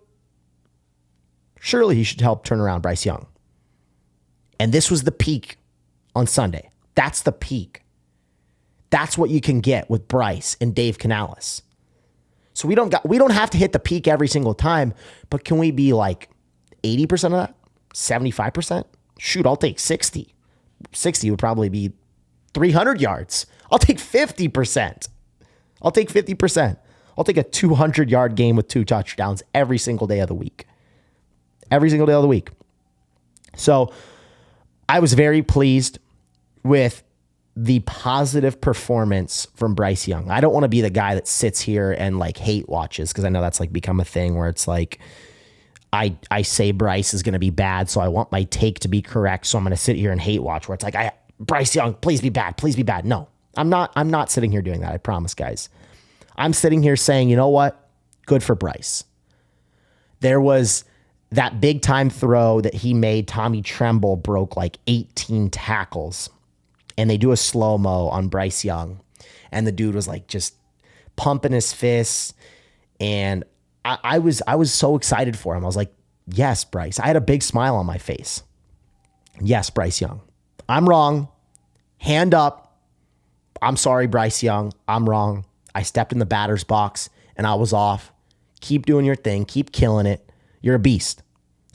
Surely he should help turn around Bryce Young. And this was the peak on Sunday. That's the peak. That's what you can get with Bryce and Dave Canales. So we don't have to hit the peak every single time, but can we be like 80% of that? 75%? Shoot, I'll take 60. 60 would probably be 300 yards. I'll take 50%. I'll take 50%. I'll take a 200-yard game with 2 touchdowns every single day of the week. Every single day of the week. So I was very pleased with the positive performance from Bryce Young. I don't want to be the guy that sits here and like hate watches, because I know that's like become a thing where it's like I say Bryce is going to be bad, so I want my take to be correct, so I'm going to sit here and hate watch, where it's like, Bryce Young, please be bad, please be bad. No, I'm not sitting here doing that. I promise, guys. I'm sitting here saying, you know what? Good for Bryce. There was that big time throw that he made. Tommy Tremble broke like 18 tackles, and they do a slow-mo on Bryce Young, and the dude was like just pumping his fists, and I was so excited for him. I was like, yes, Bryce. I had a big smile on my face. Yes, Bryce Young. I'm wrong. Hand up. I'm sorry, Bryce Young. I'm wrong. I stepped in the batter's box and I was off. Keep doing your thing. Keep killing it. You're a beast.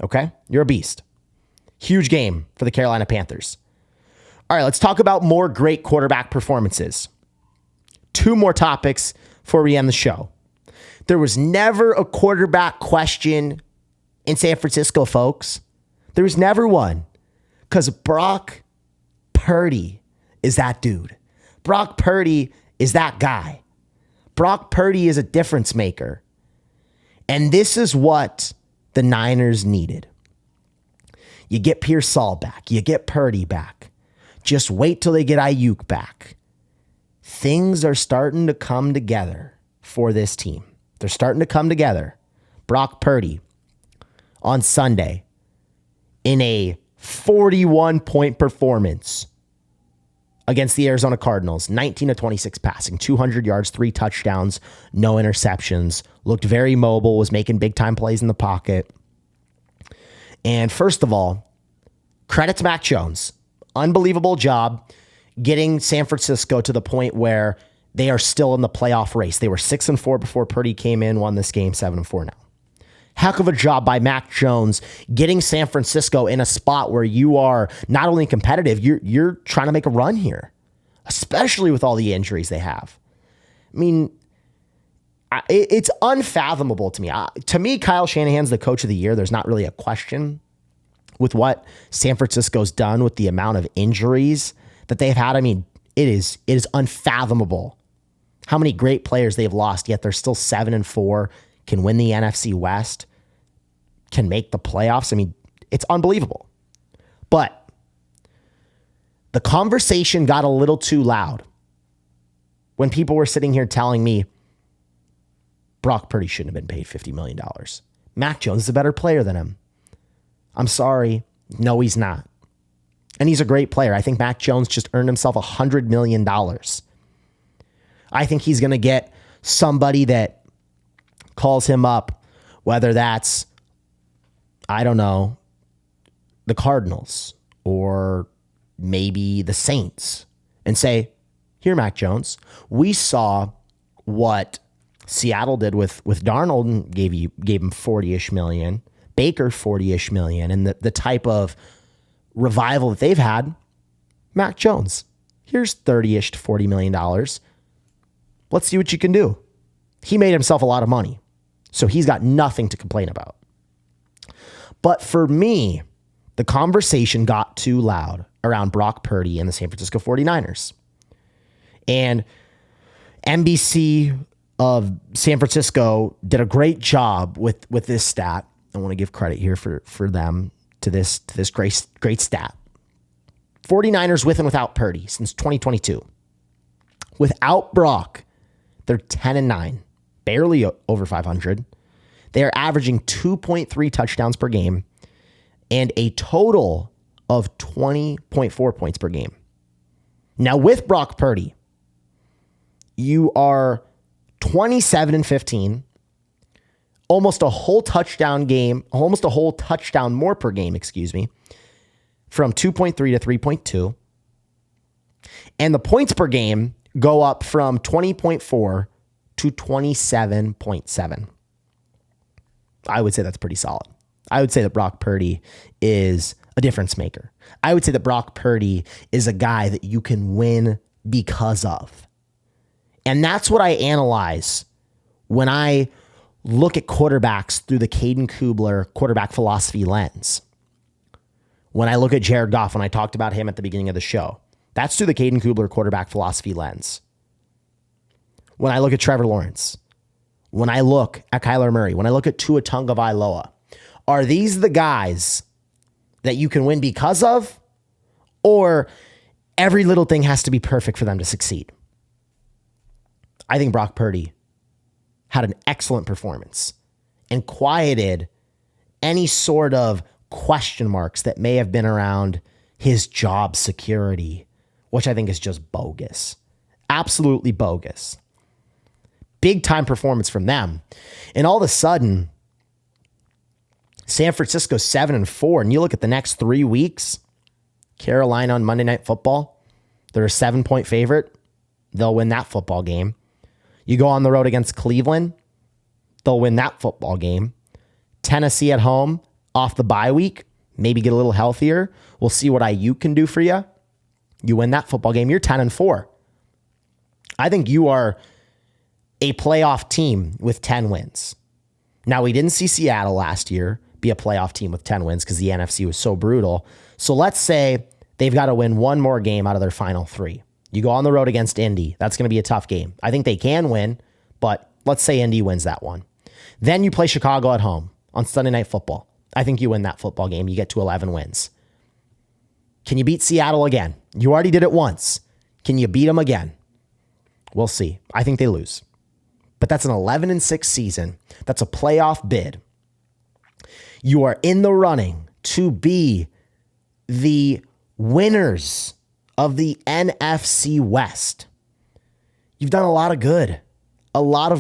Okay? You're a beast. Huge game for the Carolina Panthers. All right, let's talk about more great quarterback performances. 2 more topics before we end the show. There was never a quarterback question in San Francisco, folks. There was never one, because Brock Purdy is that dude. Brock Purdy is that guy. Brock Purdy is a difference maker. And this is what the Niners needed. You get Pearsall back. You get Purdy back. Just wait till they get Ayuk back. Things are starting to come together for this team. They're starting to come together. Brock Purdy on Sunday in a 41-point performance against the Arizona Cardinals. 19 of 26 passing, 200 yards, 3 touchdowns, no interceptions. Looked very mobile, was making big-time plays in the pocket. And first of all, credit to Mac Jones. Unbelievable job getting San Francisco to the point where they are still in the playoff race. They were 6-4 before Purdy came in, won this game, 7-4 now. Heck of a job by Mac Jones getting San Francisco in a spot where you are not only competitive, you're trying to make a run here, especially with all the injuries they have. I mean, it's unfathomable to me. To me, Kyle Shanahan's the coach of the year. There's not really a question with what San Francisco's done with the amount of injuries that they've had. I mean, it is unfathomable how many great players they've lost, yet they're still 7-4, can win the NFC West, can make the playoffs. I mean, it's unbelievable. But the conversation got a little too loud when people were sitting here telling me Brock Purdy shouldn't have been paid $50 million. Mac Jones is a better player than him. I'm sorry. No, he's not. And he's a great player. I think Mac Jones just earned himself $100 million. I think he's going to get somebody that calls him up, whether that's, I don't know, the Cardinals or maybe the Saints, and say, here, Mac Jones, we saw what Seattle did with Darnold and gave him 40-ish million, Baker 40-ish million, and the type of revival that they've had. Mac Jones, here's 30-ish to $40 million. Let's see what you can do. He made himself a lot of money, so he's got nothing to complain about. But for me, the conversation got too loud around Brock Purdy and the San Francisco 49ers. And NBC of San Francisco did a great job with this stat. I want to give credit here for them to this great stat. 49ers with and without Purdy since 2022. Without Brock, they're 10-9, barely over 500. They are averaging 2.3 touchdowns per game and a total of 20.4 points per game. Now with Brock Purdy, you are 27-15, almost a whole touchdown more per game, from 2.3 to 3.2. And the points per game go up from 20.4 to 27.7. I would say that's pretty solid. I would say that Brock Purdy is a difference maker. I would say that Brock Purdy is a guy that you can win because of. And that's what I analyze when I look at quarterbacks through the Caden Kubler quarterback philosophy lens. When I look at Jared Goff, when I talked about him at the beginning of the show, that's through the Caden Kubler quarterback philosophy lens. When I look at Trevor Lawrence, when I look at Kyler Murray, when I look at Tua Tagovailoa, are these the guys that you can win because of, or every little thing has to be perfect for them to succeed? I think Brock Purdy had an excellent performance and quieted any sort of question marks that may have been around his job security, which I think is just bogus. Absolutely bogus. Big time performance from them. And all of a sudden, San Francisco 7-4, and you look at the next 3 weeks, Carolina on Monday Night Football, they're a 7-point favorite. They'll win that football game. You go on the road against Cleveland, they'll win that football game. Tennessee at home, off the bye week, maybe get a little healthier. We'll see what Ayuk can do for you. You win that football game, you're 10-4. I think you are a playoff team with 10 wins. Now, we didn't see Seattle last year be a playoff team with 10 wins because the NFC was so brutal. So let's say they've got to win one more game out of their final 3. You go on the road against Indy. That's going to be a tough game. I think they can win, but let's say Indy wins that one. Then you play Chicago at home on Sunday Night Football. I think you win that football game. You get to 11 wins. Can you beat Seattle again? You already did it once. Can you beat them again? We'll see. I think they lose. But that's an 11-6 season. That's a playoff bid. You are in the running to be the winners of the NFC West. You've done a lot of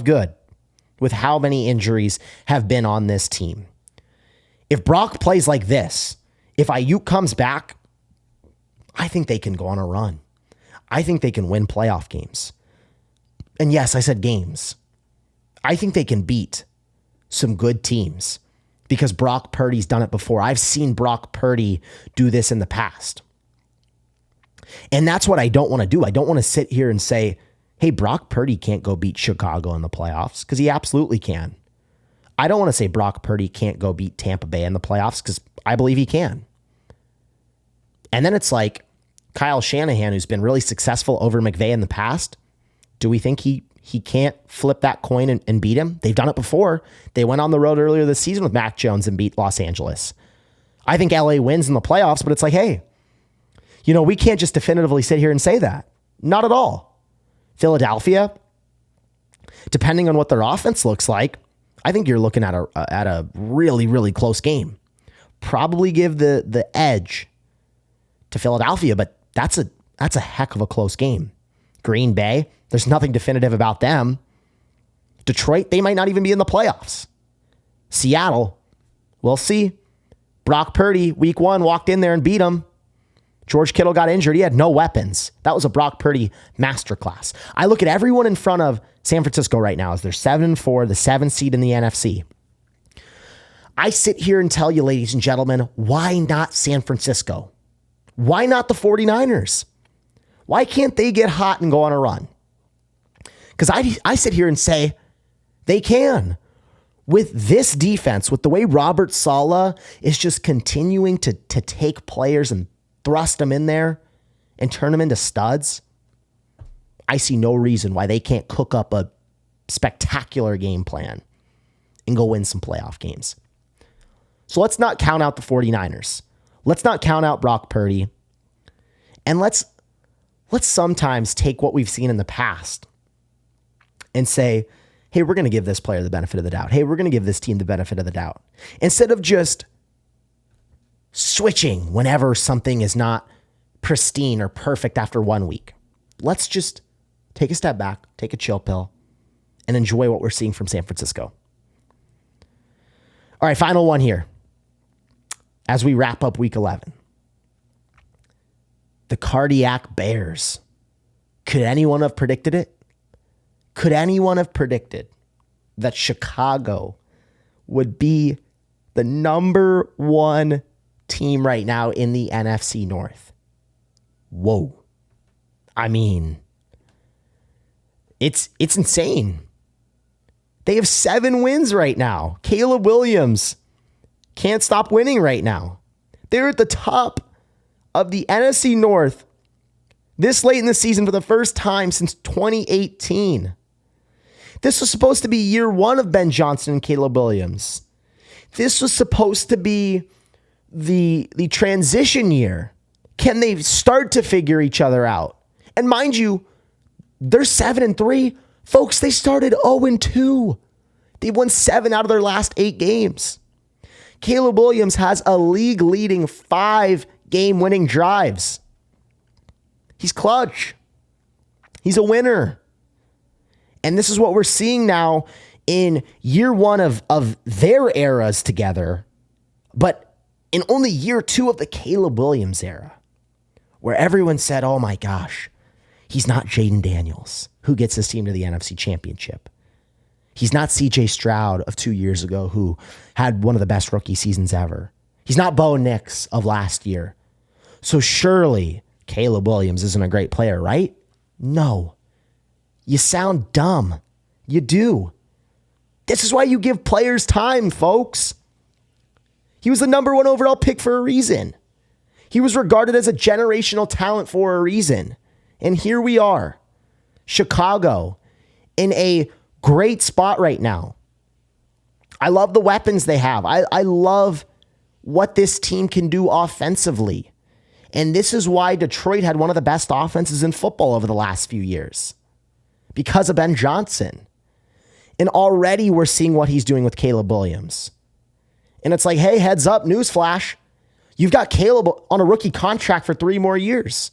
good with how many injuries have been on this team. If Brock plays like this, if Ayuk comes back, I think they can go on a run. I think they can win playoff games. And yes, I said games. I think they can beat some good teams because Brock Purdy's done it before. I've seen Brock Purdy do this in the past. And that's what I don't want to do. I don't want to sit here and say, hey, Brock Purdy can't go beat Chicago in the playoffs, because he absolutely can. I don't want to say Brock Purdy can't go beat Tampa Bay in the playoffs, because I believe he can. And then it's like Kyle Shanahan, who's been really successful over McVay in the past. Do we think he can't flip that coin and beat him? They've done it before. They went on the road earlier this season with Mac Jones and beat Los Angeles. I think LA wins in the playoffs, but it's like, hey, we can't just definitively sit here and say that. Not at all. Philadelphia, depending on what their offense looks like, I think you're looking at a really, really close game. Probably give the edge to Philadelphia, but that's a heck of a close game. Green Bay, there's nothing definitive about them. Detroit, they might not even be in the playoffs. Seattle, we'll see. Brock Purdy, week 1, walked in there and beat them. George Kittle got injured. He had no weapons. That was a Brock Purdy masterclass. I look at everyone in front of San Francisco right now as they're 7-4, the 7th seed in the NFC. I sit here and tell you, ladies and gentlemen, why not San Francisco? Why not the 49ers? Why can't they get hot and go on a run? Because I sit here and say they can. With this defense, with the way Robert Saleh is just continuing to take players and thrust them in there and turn them into studs, I see no reason why they can't cook up a spectacular game plan and go win some playoff games. So let's not count out the 49ers. Let's not count out Brock Purdy. And let's sometimes take what we've seen in the past and say, hey, we're going to give this player the benefit of the doubt. Hey, we're going to give this team the benefit of the doubt. Instead of just switching whenever something is not pristine or perfect after 1 week. Let's just take a step back, take a chill pill, and enjoy what we're seeing from San Francisco. All right, final one here as we wrap up week 11. The cardiac Bears. Could anyone have predicted it? Could anyone have predicted that Chicago would be the number one team right now in the NFC North? Whoa. I mean, it's insane. They have 7 wins right now. Caleb Williams can't stop winning right now. They're at the top of the NFC North this late in the season for the first time since 2018. This was supposed to be year 1 of Ben Johnson and Caleb Williams. This was supposed to be the transition year. Can they start to figure each other out? And mind you, they're 7-3. Folks, they started 0-2. They've won 7 out of their last 8 games. Caleb Williams has a league-leading 5 game-winning drives. He's clutch. He's a winner. And this is what we're seeing now in year 1 of their eras together, but in only year 2 of the Caleb Williams era, where everyone said, oh my gosh, he's not Jaden Daniels, who gets his team to the NFC Championship. He's not CJ Stroud of 2 years ago, who had one of the best rookie seasons ever. He's not Bo Nix of last year. So surely Caleb Williams isn't a great player, right? No. You sound dumb. You do. This is why you give players time, folks. He was the number 1 overall pick for a reason. He was regarded as a generational talent for a reason. And here we are. Chicago in a great spot right now. I love the weapons they have. I love what this team can do offensively. And this is why Detroit had one of the best offenses in football over the last few years. Because of Ben Johnson. And already we're seeing what he's doing with Caleb Williams. And it's like, hey, heads up, newsflash. You've got Caleb on a rookie contract for 3 more years.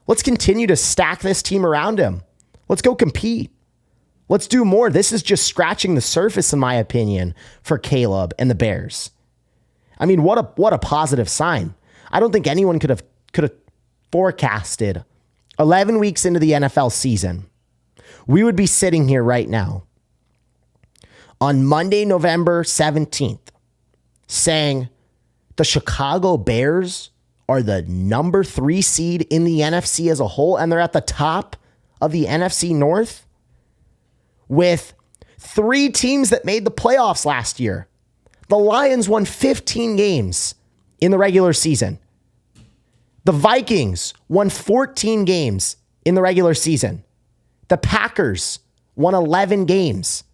Let's continue to stack this team around him. Let's go compete. Let's do more. This is just scratching the surface, in my opinion, for Caleb and the Bears. I mean, what a positive sign. I don't think anyone could have forecasted 11 weeks into the NFL season. We would be sitting here right now on Monday, November 17th, saying the Chicago Bears are the number 3 seed in the NFC as a whole, and they're at the top of the NFC North with 3 teams that made the playoffs last year. The Lions won 15 games in the regular season. The Vikings won 14 games in the regular season. The Packers won 11 games.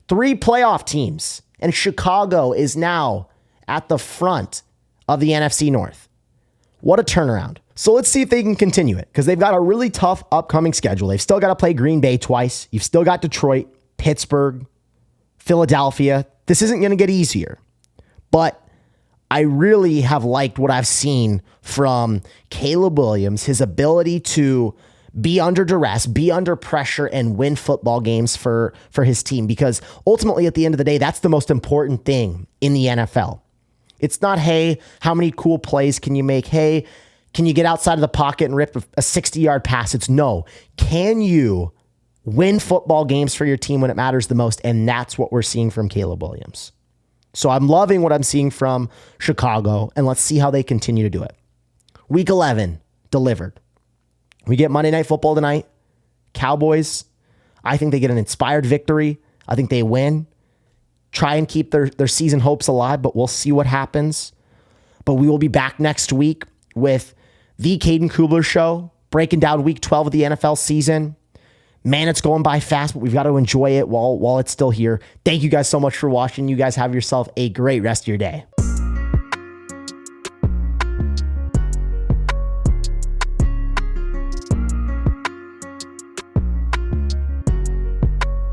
3 playoff teams. And Chicago is now at the front of the NFC North. What a turnaround. So let's see if they can continue it, because they've got a really tough upcoming schedule. They've still got to play Green Bay twice. You've still got Detroit, Pittsburgh, Philadelphia. This isn't going to get easier. But I really have liked what I've seen from Caleb Williams, his ability to be under duress, be under pressure, and win football games for his team. Because ultimately, at the end of the day, that's the most important thing in the NFL. It's not, hey, how many cool plays can you make? Hey, can you get outside of the pocket and rip a 60-yard pass? It's no. Can you win football games for your team when it matters the most? And that's what we're seeing from Caleb Williams. So I'm loving what I'm seeing from Chicago, and let's see how they continue to do it. Week 11, delivered. We get Monday Night Football tonight. Cowboys, I think they get an inspired victory. I think they win. Try and keep their season hopes alive, but we'll see what happens. But we will be back next week with the Caden Kubler Show, breaking down Week 12 of the NFL season. Man, it's going by fast, but we've got to enjoy it while it's still here. Thank you guys so much for watching. You guys have yourself a great rest of your day.